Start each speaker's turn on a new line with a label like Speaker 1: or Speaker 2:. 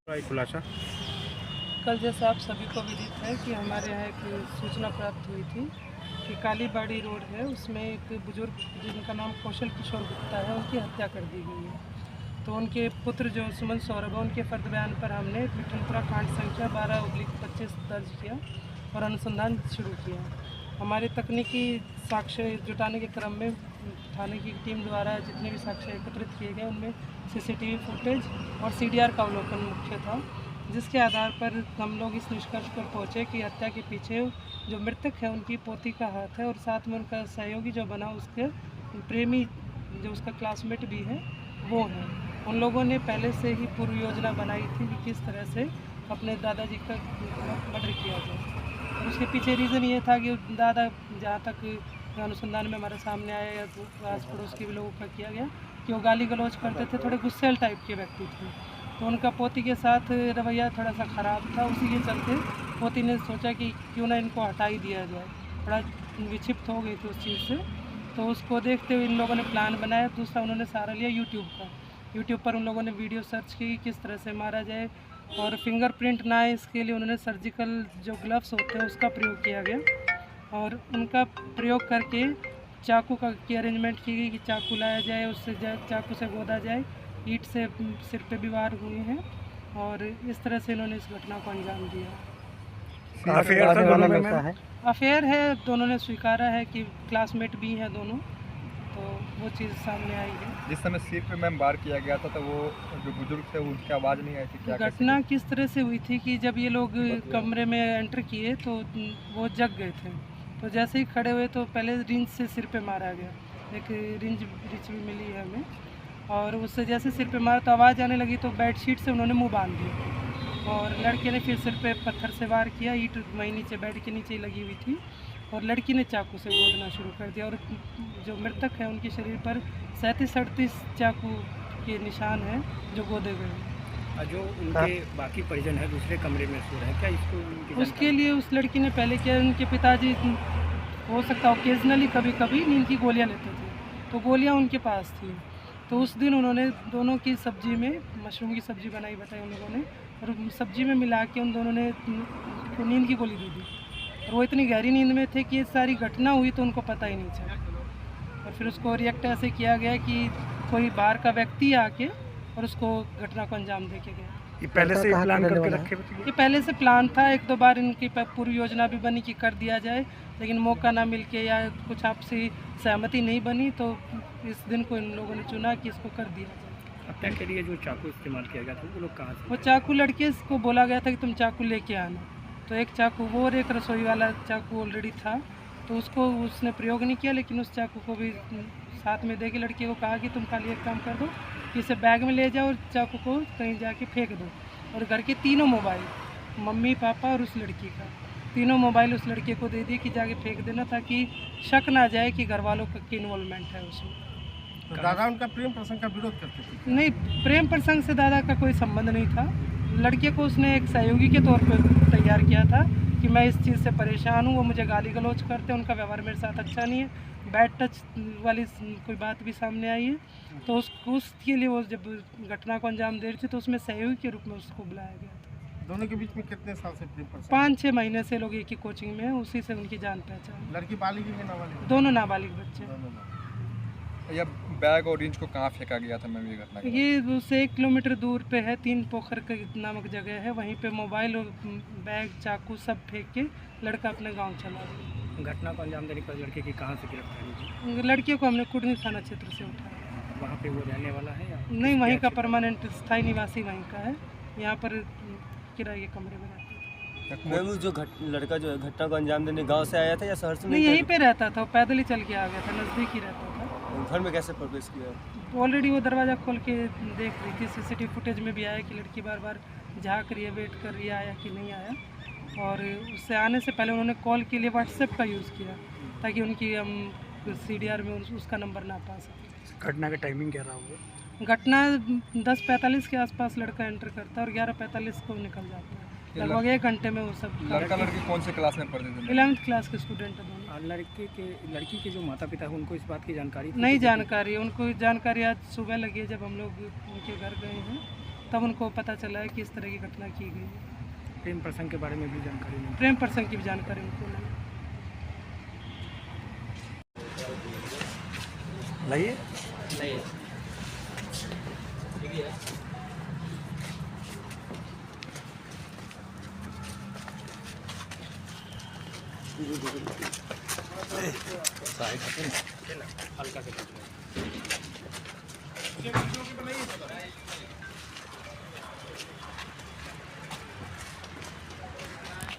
Speaker 1: खुलासा।
Speaker 2: कल जैसा आप सभी को विदित है कि हमारे यहाँ एक सूचना प्राप्त हुई थी कि कालीबाड़ी रोड है, उसमें एक बुजुर्ग जिनका नाम कौशल किशोर गुप्ता है, उनकी हत्या कर दी गई है। तो उनके पुत्र जो सुमन सौरभ है, उनके फर्द बयान पर हमने विठलपुरा कांड संख्या 12/25 दर्ज किया और अनुसंधान शुरू किया। हमारे तकनीकी साक्ष्य जुटाने के क्रम में थाने की टीम द्वारा जितने भी साक्ष्य एकत्रित किए गए उनमें सीसीटीवी फुटेज और सीडीआर का अवलोकन मुख्य था, जिसके आधार पर हम लोग इस निष्कर्ष पर पहुँचे कि हत्या के पीछे जो मृतक है उनकी पोती का हाथ है और साथ में उनका सहयोगी जो बना उसके प्रेमी जो उसका क्लासमेट भी है वो है। उन लोगों ने पहले से ही पूर्व योजना बनाई थी कि किस तरह से अपने दादाजी का मर्डर किया जाए, और उसके पीछे रीज़न ये था कि दादा जहाँ तक अनुसंधान में हमारे सामने आया या आस पड़ोस के भी लोगों का किया गया कि वो गाली गलौज करते थे, थोड़े गुस्सेल टाइप के व्यक्ति थे। तो उनका पोती के साथ रवैया थोड़ा सा ख़राब था, उसी के चलते पोती ने सोचा कि क्यों ना इनको हटा ही दिया जाए, थोड़ा विक्षिप्त हो गई थी उस चीज़ से। तो उसको देखते हुए इन लोगों ने प्लान बनाया। दूसरा उन्होंने सहारा लिया यूट्यूब पर उन लोगों ने वीडियो सर्च की किस तरह से मारा जाए, और फिंगरप्रिंट ना आए इसके लिए उन्होंने सर्जिकल जो ग्लव्स होते हैं उसका प्रयोग किया गया, और उनका प्रयोग करके चाकू की अरेंजमेंट की गई कि चाकू लाया जाए, उससे चाकू से गोदा जाए, ईंट से सिर पे भी वार हुए हैं, और इस तरह से इन्होंने इस घटना को अंजाम दिया। अफेयर है, दोनों ने स्वीकारा है कि क्लासमेट भी हैं दोनों, तो वो चीज़ सामने आई है।
Speaker 3: जिस समय सिर पे मैम वार किया गया था तो वो जो बुजुर्ग थे उनकी आवाज़ नहीं आई थी क्या?
Speaker 2: घटना किस तरह से हुई थी कि जब ये लोग कमरे में एंटर किए तो वो जग गए थे, तो जैसे ही खड़े हुए तो पहले रिंच से सिर पे मारा गया, एक रिंच भी मिली है हमें, और उससे जैसे सिर पे मारा तो आवाज़ आने लगी तो बेडशीट से उन्होंने मुंह बांध दिया, और लड़के ने फिर सिर पे पत्थर से वार किया, ईंट वहीं नीचे बेड के नीचे लगी हुई थी, और लड़की ने चाकू से गोदना शुरू कर दिया, और जो मृतक है उनके शरीर पर 37-38 चाकू के निशान हैं जो गोदे गए हैं।
Speaker 1: जो उनके बाकी परिजन है दूसरे कमरे में सो रहे हैं, क्या इसको
Speaker 2: उसके लिए उस लड़की ने पहले किया, उनके पिताजी हो सकता ओकेजनली कभी कभी नींद की गोलियां लेते थे, तो गोलियां उनके पास थी, तो उस दिन उन्होंने दोनों की सब्जी में मशरूम की सब्ज़ी बनाई बताई उन लोगों ने, और सब्जी में मिला के उन दोनों ने नींद की गोली दे दी, और वो इतनी गहरी नींद में थे कि ये सारी घटना हुई तो उनको पता ही नहीं चला, और फिर उसको रिएक्ट ऐसे किया गया कि कोई बाहर का व्यक्ति आके और उसको घटना को अंजाम दे के गया।
Speaker 1: ये पहले से प्लान करके रखे हुए थे?
Speaker 2: ये पहले से प्लान था, 1-2 बार इनकी पूर्व योजना भी बनी कि कर दिया जाए, लेकिन मौका ना मिल के या कुछ आपसी सहमति नहीं बनी, तो इस दिन को इन लोगों ने चुना कि इसको कर दिया जाए।
Speaker 1: हत्या के लिए जो चाकू इस्तेमाल किया गया था वो लोग कहाँ से?
Speaker 2: वो चाकू लड़के को बोला गया था कि तुम चाकू लेके आना, तो एक चाकू वो और एक रसोई वाला चाकू ऑलरेडी था, तो उसको उसने प्रयोग नहीं किया, लेकिन उस चाकू को भी साथ में दे के लड़के को कहा कि तुम खाली एक काम कर दो कि इसे बैग में ले जाओ और चाकू को कहीं जाके फेंक दो, और घर के तीनों मोबाइल, मम्मी पापा और उस लड़की का, तीनों मोबाइल उस लड़के को दे दिए कि जाके फेंक देना, ताकि शक ना जाए कि घर वालों का इन्वॉल्वमेंट है उसमें।
Speaker 4: तो दादा उनका प्रेम प्रसंग का विरोध करते थे?
Speaker 2: नहीं, प्रेम प्रसंग से दादा का कोई संबंध नहीं था, लड़के को उसने एक सहयोगी के तौर पर तैयार किया था कि मैं इस चीज़ से परेशान हूँ, वो मुझे गाली गलौज करते हैं, उनका व्यवहार मेरे साथ अच्छा नहीं है, बैड टच वाली कोई बात भी सामने आई है, तो उसके लिए वो जब घटना को अंजाम दे रही थी तो उसमें सहयोगी के रूप में उसको बुलाया गया था।
Speaker 4: दोनों के बीच में कितने साल से प्रेम प्रसंग?
Speaker 2: 5-6 महीने से लोग एक ही कोचिंग में हैं, उसी से उनकी जान पहचान।
Speaker 4: लड़की बालिग है नाबालिग?
Speaker 2: दोनों नाबालिग बच्चे।
Speaker 3: या बैग और रिंच को कहाँ फेंका गया था मैम ये घटना?
Speaker 2: ये उससे 1 किलोमीटर दूर पे है, 3 पोखर नामक जगह है, वहीं पे मोबाइल और बैग चाकू सब फेंक के लड़का अपने गांव चला गया।
Speaker 1: घटना को अंजाम देने पर लड़के की कहाँ से गिरफ्तारी हुई?
Speaker 2: लड़कियों को हमने कुड़नी थाना क्षेत्र से उठाया।
Speaker 1: वहाँ पे वो रहने वाला है या
Speaker 2: नहीं, वहीं का परमानेंट स्थायी निवासी वहीं का है, यहाँ पर किराए के कमरे में रहता है।
Speaker 5: मैम जो लड़का जो है घटना को अंजाम देने गांव से आया था या शहर से?
Speaker 2: नहीं, यहीं पे रहता था, पैदल ही चल के आ गया था, नज़दीक ही रहता था।
Speaker 5: घर में कैसे प्रवेश किया?
Speaker 2: ऑलरेडी वो दरवाज़ा खोल के देख रही थी, सीसीटीवी फुटेज में भी आया कि लड़की बार बार झाँक रही है, वेट कर रही है आया कि नहीं आया, और उससे आने से पहले उन्होंने कॉल के लिए व्हाट्सएप का यूज़ किया ताकि उनकी हम सीडीआर में उसका नंबर ना पा सकें।
Speaker 1: घटना का टाइमिंग क्या रहा होगा?
Speaker 2: घटना 10:45 के आसपास लड़का एंटर करता है और 11:45 को निकल जाता है, लगभग 1 घंटे में वो सब।
Speaker 3: लड़का लड़की कौन से क्लास में पढ़ते थे?
Speaker 2: 11th क्लास के स्टूडेंट है दोनों।
Speaker 1: लड़की के जो माता पिता हैं उनको इस बात की जानकारी थी?
Speaker 2: नहीं जानकारी, उनको जानकारी आज सुबह लगी है जब हम लोग उनके घर गए हैं, तब उनको पता चला है कि इस तरह की घटना की गई है।
Speaker 1: प्रेम प्रसंग के बारे में भी जानकारी नहीं।
Speaker 2: प्रेम प्रसंग की भी जानकारी उनको नहीं।
Speaker 1: लाइए हल्का से